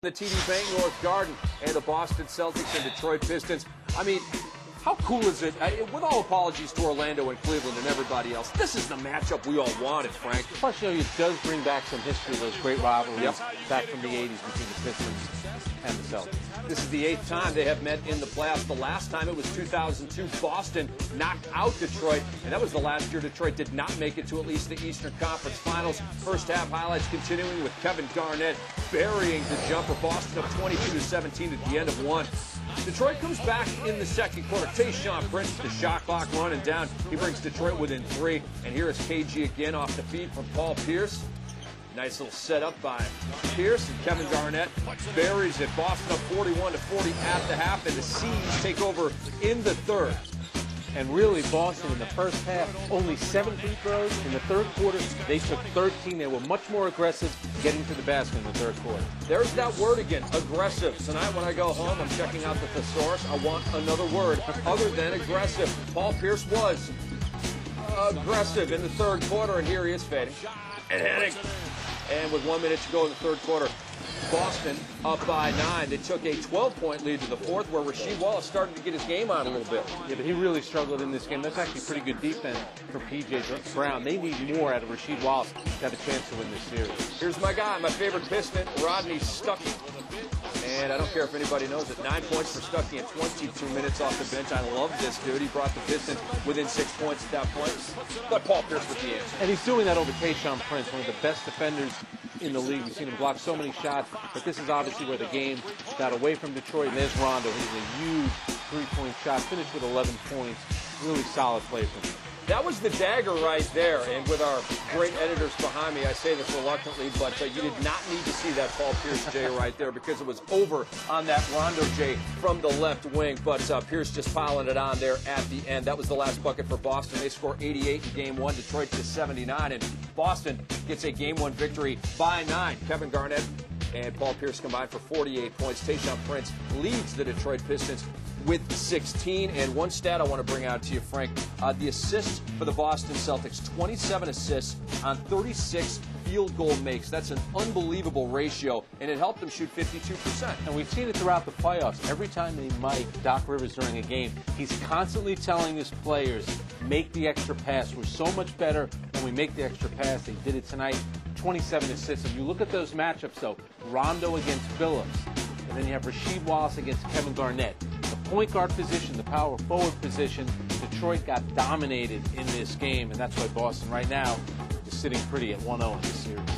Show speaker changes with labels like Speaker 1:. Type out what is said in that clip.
Speaker 1: The TD Bank North Garden and the Boston Celtics and Detroit Pistons. I mean, how cool is it? With all apologies to Orlando and Cleveland and everybody else, this is the matchup we all wanted, Frank.
Speaker 2: Plus, it does bring back some history of those great rivalries back from the 80s between the Pistons and the Celtics.
Speaker 1: This is the 8th time they have met in the playoffs. The last time it was 2002. Boston knocked out Detroit, and that was the last year Detroit did not make it to at least the Eastern Conference Finals. First half highlights continuing with Kevin Garnett burying the jumper. Boston up 22-17 at the end of one. Detroit comes back in the second quarter. Tayshaun Prince, the shot clock running down. He brings Detroit within 3. And here is KG again off the feed from Paul Pierce. Nice little setup by Pierce, and Kevin Garnett buries it. Boston up 41-40 at the half, and the Seas take over in the third.
Speaker 2: And really, Boston in the first half, only 7 free throws. In the third quarter, they took 13. They were much more aggressive getting to the basket in the third quarter.
Speaker 1: There's that word again, aggressive. Tonight when I go home, I'm checking out the thesaurus. I want another word other than aggressive. Paul Pierce was aggressive in the third quarter, and here he is fading and hitting. And with 1 minute to go in the third quarter, Boston up by 9. They took a 12-point lead to the fourth, where Rasheed Wallace started to get his game on a little bit.
Speaker 2: Yeah, but he really struggled in this game. That's actually pretty good defense for P.J. Brown. They need more out of Rasheed Wallace to have a chance to win this series.
Speaker 1: Here's my guy, my favorite Piston, Rodney Stuckey. And I don't care if anybody knows it, 9 points for Stuckey in 22 minutes off the bench. I love this dude. He brought the Pistons within 6 points at that point. But Paul Pierce with the answer.
Speaker 2: And he's doing that over Tayshaun Prince, one of the best defenders in the league. We've seen him block so many shots, but this is obviously where the game got away from Detroit. And there's Rondo. He's a huge three-point shot, finished with 11 points. Really solid play from him.
Speaker 1: That was the dagger right there, and with our great editors behind me, I say this reluctantly, but you did not need to see that Paul Pierce J right there, because it was over on that Rondo J from the left wing, but Pierce just piling it on there at the end. That was the last bucket for Boston. They score 88 in Game 1, Detroit to 79, and Boston gets a Game 1 victory by 9. Kevin Garnett and Paul Pierce combined for 48 points. Tayshaun Prince leads the Detroit Pistons with 16. And one stat I want to bring out to you, Frank, the assists for the Boston Celtics, 27 assists on 36 field goal makes. That's an unbelievable ratio, and it helped them shoot 52%.
Speaker 2: And we've seen it throughout the playoffs. Every time they mic Doc Rivers during a game, he's constantly telling his players, make the extra pass. We're so much better when we make the extra pass. They did it tonight. 27 assists. If you look at those matchups, though, Rondo against Phillips, and then you have Rasheed Wallace against Kevin Garnett. The point guard position, the power forward position, Detroit got dominated in this game, and that's why Boston right now is sitting pretty at 1-0 in this series.